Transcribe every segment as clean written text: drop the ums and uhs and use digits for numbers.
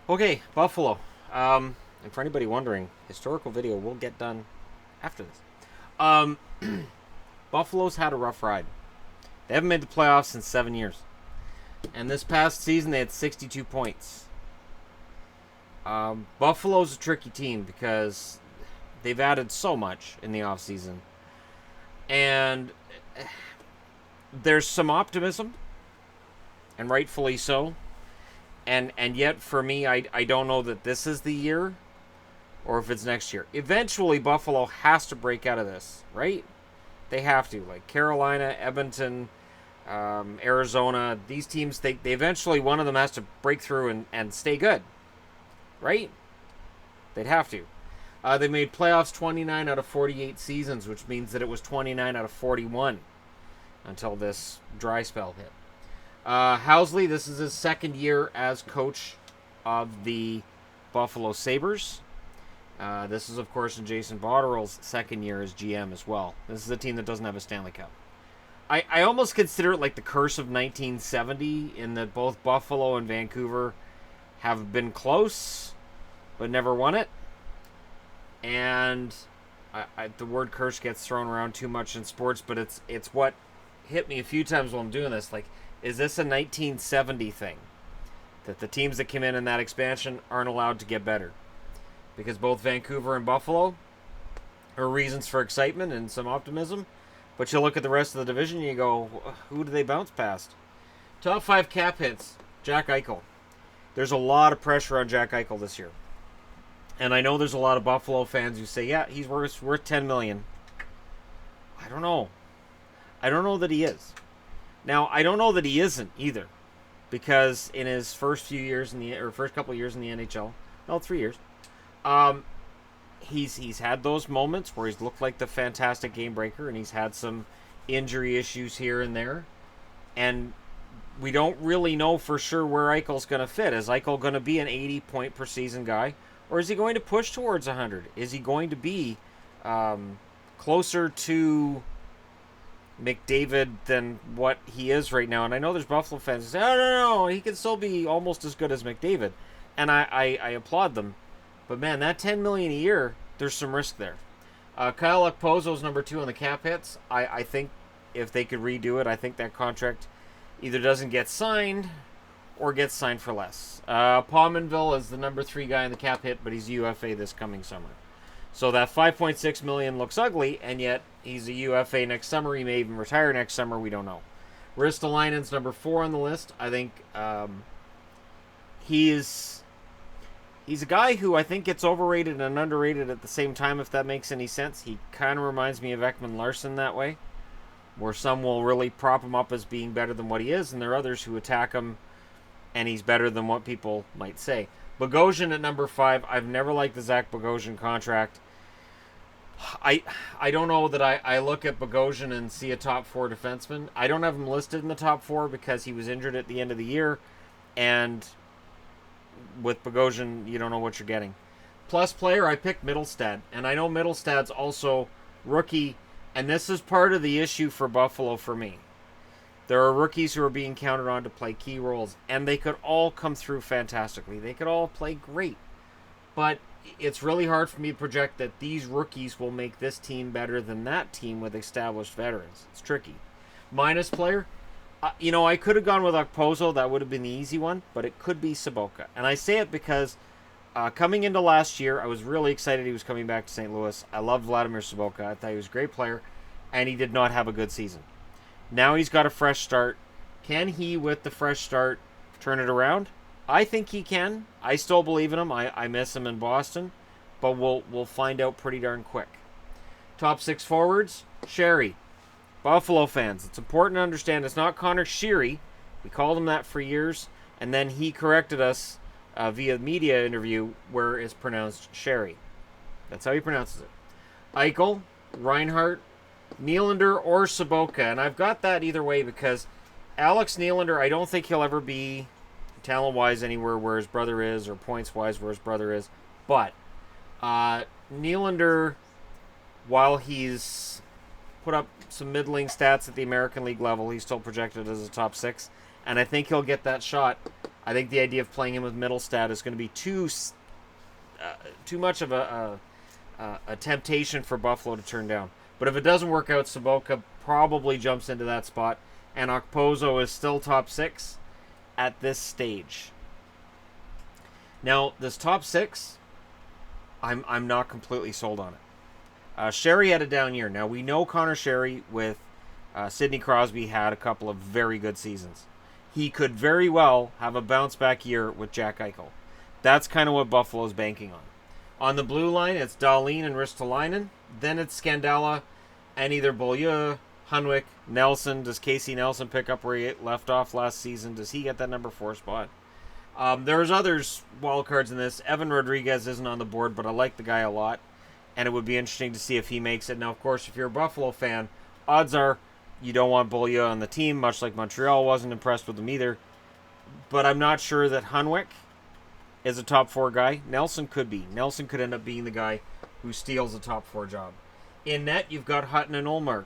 Okay, Buffalo. And for anybody wondering, historical video will get done after this. Um, Buffalo's had a rough ride. They haven't made the playoffs in 7 years. And this past season, they had 62 points. Buffalo's a tricky team because they've added so much in the offseason. And there's some optimism, and rightfully so. And yet, for me, I don't know that this is the year or if it's next year. Eventually, Buffalo has to break out of this, right? They have to. Like Carolina, Edmonton, Arizona, these teams, they eventually, one of them has to break through and stay good, right? They'd have to. They made playoffs 29 out of 48 seasons, which means that it was 29 out of 41 until this dry spell hit. Housley, this is his second year as coach of the Buffalo Sabres. This is, of course, in Jason Botterill's second year as GM as well. This is a team that doesn't have a Stanley Cup. I almost consider it like the curse of 1970 in that both Buffalo and Vancouver have been close but never won it. And the word curse gets thrown around too much in sports, but it's what hit me a few times while I'm doing this. Like, is this a 1970 thing? That the teams that came in that expansion aren't allowed to get better? Because both Vancouver and Buffalo are reasons for excitement and some optimism. But you look at the rest of the division and you go, who do they bounce past? Top 5 cap hits, Jack Eichel. There's a lot of pressure on Jack Eichel this year. And I know there's a lot of Buffalo fans who say, yeah, he's worth $10 million. I don't know. I don't know that he is. Now, I don't know that he isn't either. Because in his first couple of years in the NHL, well, 3 years, he's had those moments where he's looked like the fantastic game breaker, and he's had some injury issues here and there. And we don't really know for sure where Eichel's going to fit. Is Eichel going to be an 80-point per season guy? Or is he going to push towards 100? Is he going to be closer to McDavid than what he is right now? And I know there's Buffalo fans who say, oh, no, he can still be almost as good as McDavid. And I applaud them. But, man, that $10 million a year, there's some risk there. Kyle Okposo's number 2 on the cap hits. I think if they could redo it, I think that contract either doesn't get signed or gets signed for less. Pominville is the number 3 guy in the cap hit, but he's UFA this coming summer. So that $5.6 million looks ugly, and yet he's a UFA next summer. He may even retire next summer. We don't know. Ristolainen's number 4 on the list. I think he's a guy who I think gets overrated and underrated at the same time, if that makes any sense. He kind of reminds me of Ekman Larsson that way, where some will really prop him up as being better than what he is, and there are others who attack him and he's better than what people might say. Bogosian at number 5. I've never liked the Zach Bogosian contract. I don't know that I look at Bogosian and see a top 4 defenseman. I don't have him listed in the top 4 because he was injured at the end of the year, and with Bogosian, you don't know what you're getting. Plus player, I picked Middlestad, and I know Middlestad's also rookie, and this is part of the issue for Buffalo for me. There are rookies who are being counted on to play key roles, and they could all come through fantastically. They could all play great. But it's really hard for me to project that these rookies will make this team better than that team with established veterans. It's tricky. Minus player, I could have gone with Okposo. That would have been the easy one, but it could be Sobotka. And I say it because coming into last year, I was really excited he was coming back to St. Louis. I loved Vladimir Sobotka. I thought he was a great player, and he did not have a good season. Now he's got a fresh start. Can he, with the fresh start, turn it around? I think he can. I still believe in him. I miss him in Boston, but we'll find out pretty darn quick. Top 6 forwards, Sherry. Buffalo fans, it's important to understand it's not Connor Sheary. We called him that for years, and then he corrected us via media interview where it's pronounced Sherry. That's how he pronounces it. Eichel, Reinhart, Nylander, or Sobotka. And I've got that either way because Alex Nylander, I don't think he'll ever be talent-wise anywhere where his brother is or points-wise where his brother is. But Nylander, while he's put up some middling stats at the American League level, he's still projected as a top 6. And I think he'll get that shot. I think the idea of playing him with Middlestad is going to be too much of a temptation for Buffalo to turn down. But if it doesn't work out, Saboka probably jumps into that spot, and Okposo is still top 6 at this stage. Now, this top 6, I'm not completely sold on it. Sherry had a down year. Now, we know Connor Sherry with Sidney Crosby had a couple of very good seasons. He could very well have a bounce-back year with Jack Eichel. That's kind of what Buffalo's banking on. On the blue line, it's Dahlin and Ristolainen. Then it's Scandella and either Beaulieu, Hunwick, Nelson. Does Casey Nelson pick up where he left off last season? Does he get that number 4 spot? There's others wild cards in this. Evan Rodriguez isn't on the board, but I like the guy a lot, and it would be interesting to see if he makes it. Now, of course, if you're a Buffalo fan, odds are you don't want Beaulieu on the team, much like Montreal wasn't impressed with him either. But I'm not sure that Hunwick is a top 4 guy. Nelson could be. Nelson could end up being the guy who steals a top 4 job. In net, you've got Hutton and Ullmark.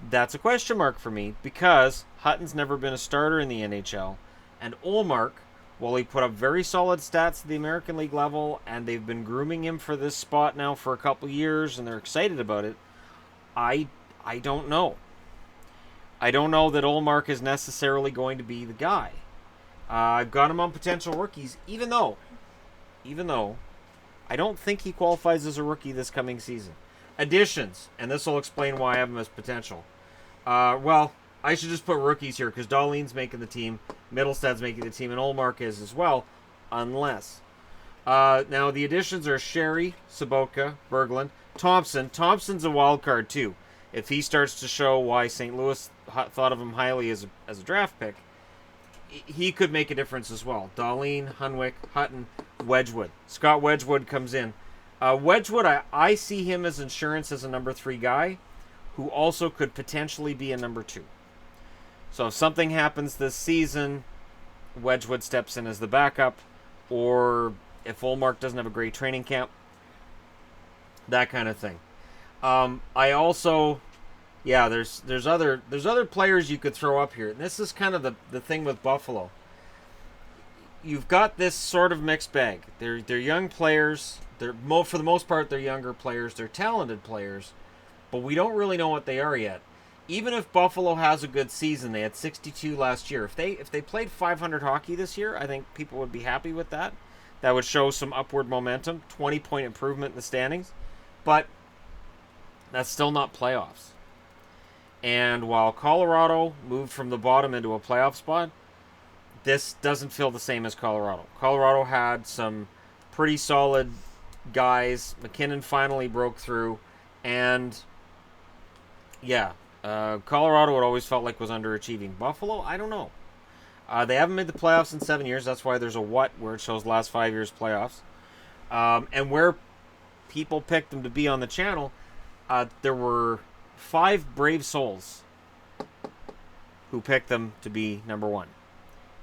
That's a question mark for me because Hutton's never been a starter in the NHL, and Ullmark, while he put up very solid stats at the American League level, and they've been grooming him for this spot now for a couple years, and they're excited about it, I don't know. I don't know that Ullmark is necessarily going to be the guy. I've got him on potential rookies, even though I don't think he qualifies as a rookie this coming season. Additions, and this will explain why I have him as potential. Well, I should just put rookies here because Dahlin's making the team, Middlestad's making the team, and Ullmark is as well, unless. Now, the additions are Sherry, Saboka, Berglund, Thompson. Thompson's a wild card, too. If he starts to show why St. Louis thought of him highly as a draft pick, he could make a difference as well. Dahlin, Hunwick, Hutton, Wedgwood. Scott Wedgwood comes in. Wedgwood, I see him as insurance as a number 3 guy who also could potentially be a number 2. So if something happens this season, Wedgwood steps in as the backup, or if Ullmark doesn't have a great training camp, that kind of thing. I also, there's other players you could throw up here. And this is kind of the thing with Buffalo. You've got this sort of mixed bag. They're young players. For the most part, they're younger players. They're talented players, but we don't really know what they are yet. Even if Buffalo has a good season, they had 62 last year. If they played 500 hockey this year, I think people would be happy with that. That would show some upward momentum, 20-point improvement in the standings. But that's still not playoffs. And while Colorado moved from the bottom into a playoff spot, this doesn't feel the same as Colorado. Colorado had some pretty solid guys. McKinnon finally broke through. And, Colorado, it always felt like was underachieving. Buffalo, I don't know. They haven't made the playoffs in 7 years. That's why there's a what where it shows last 5 years playoffs. And where people picked them to be on the channel, there were 5 brave souls who picked them to be number 1.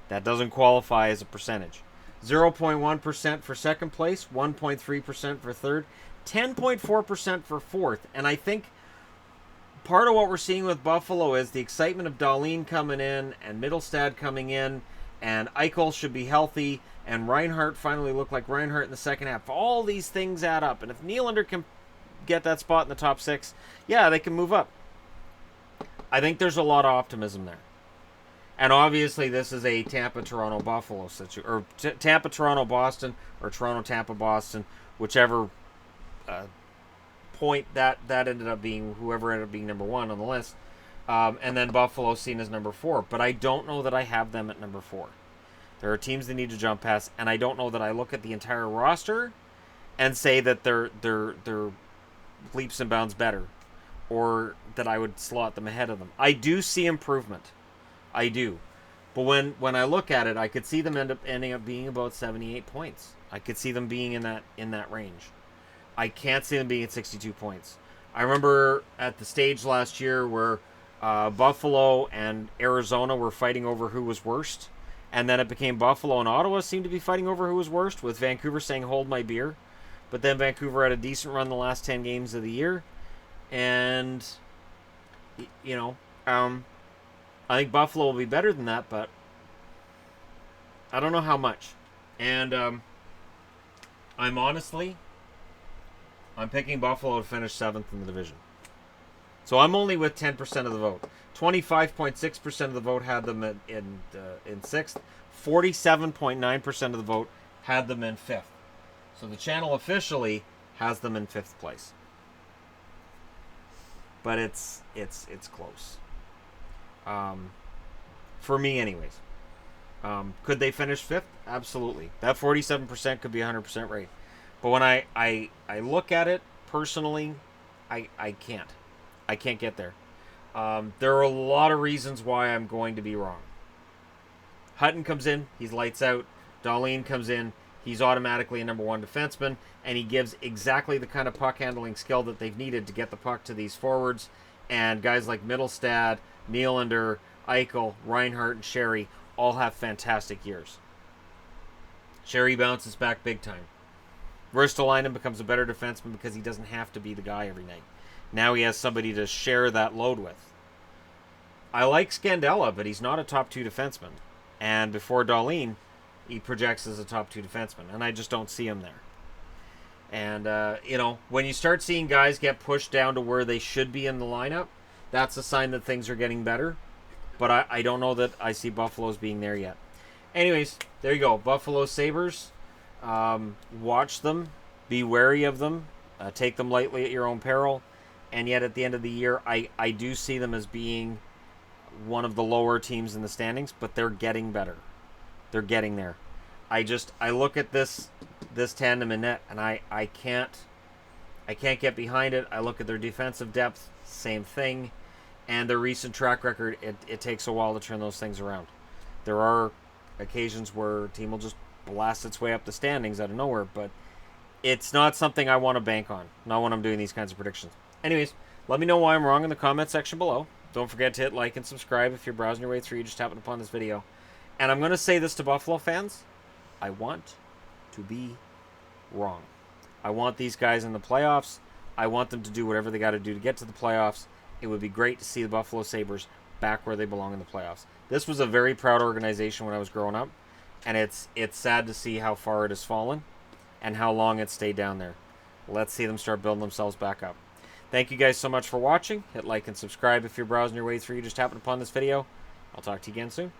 That doesn't qualify as a percentage. 0.1% for second place, 1.3% for third, 10.4% for fourth. And I think part of what we're seeing with Buffalo is the excitement of Dahlin coming in and Middlestad coming in, and Eichel should be healthy, and Reinhart finally looked like Reinhart in the second half. All these things add up, and if Nylander can get that spot in the top 6, they can move up. I think there's a lot of optimism there. And obviously this is a Tampa-Toronto-Buffalo situation, or Tampa-Toronto-Boston, or Toronto-Tampa-Boston, whichever point that ended up being, whoever ended up being number 1 on the list. And then Buffalo seen as number 4. But I don't know that I have them at number 4. There are teams that need to jump past, and I don't know that I look at the entire roster and say that they're leaps and bounds better, or that I would slot them ahead of them. I do see improvement. I do. But when I look at it, I could see them ending up being about 78 points. I could see them being in that range. I can't see them being at 62 points. I remember at the stage last year where Buffalo and Arizona were fighting over who was worst, and then it became Buffalo and Ottawa seemed to be fighting over who was worst, with Vancouver saying, hold my beer. But then Vancouver had a decent run the last 10 games of the year. And, I think Buffalo will be better than that, but I don't know how much. And I'm picking Buffalo to finish 7th in the division. So I'm only with 10% of the vote. 25.6% of the vote had them in 6th. 47.9% of the vote had them in 5th. So the channel officially has them in 5th place. But it's close. For me, anyways. Could they finish 5th? Absolutely. That 47% could be 100% right. But when I look at it personally, I can't. I can't get there. There are a lot of reasons why I'm going to be wrong. Hutton comes in, he's lights out. Dahlin comes in, he's automatically a number 1 defenseman, and he gives exactly the kind of puck handling skill that they've needed to get the puck to these forwards. And guys like Mittelstadt, Nylander, Eichel, Reinhart, and Sherry all have fantastic years. Sherry bounces back big time. Ristolainen becomes a better defenseman because he doesn't have to be the guy every night. Now he has somebody to share that load with. I like Scandella, but he's not a top 2 defenseman. And before Dahlin, he projects as a top 2 defenseman, and I just don't see him there. And, when you start seeing guys get pushed down to where they should be in the lineup, that's a sign that things are getting better. But I don't know that I see Buffalo's being there yet. Anyways, there you go. Buffalo Sabres. Watch them. Be wary of them. Take them lightly at your own peril. And yet at the end of the year, I do see them as being one of the lower teams in the standings, but they're getting better. They're getting there. I look at this tandem in net, and I can't get behind it. I look at their defensive depth, same thing, and their recent track record. It takes a while to turn those things around. There are occasions where a team will just blast its way up the standings out of nowhere, but it's not something I want to bank on. Not when I'm doing these kinds of predictions. Anyways, let me know why I'm wrong in the comment section below. Don't forget to hit like and subscribe if you're browsing your way through. You just happened upon this video. And I'm going to say this to Buffalo fans. I want to be wrong. I want these guys in the playoffs. I want them to do whatever they got to do to get to the playoffs. It would be great to see the Buffalo Sabres back where they belong in the playoffs. This was a very proud organization when I was growing up. And it's sad to see how far it has fallen and how long it stayed down there. Let's see them start building themselves back up. Thank you guys so much for watching. Hit like and subscribe if you're browsing your way through. You just happened upon this video. I'll talk to you again soon.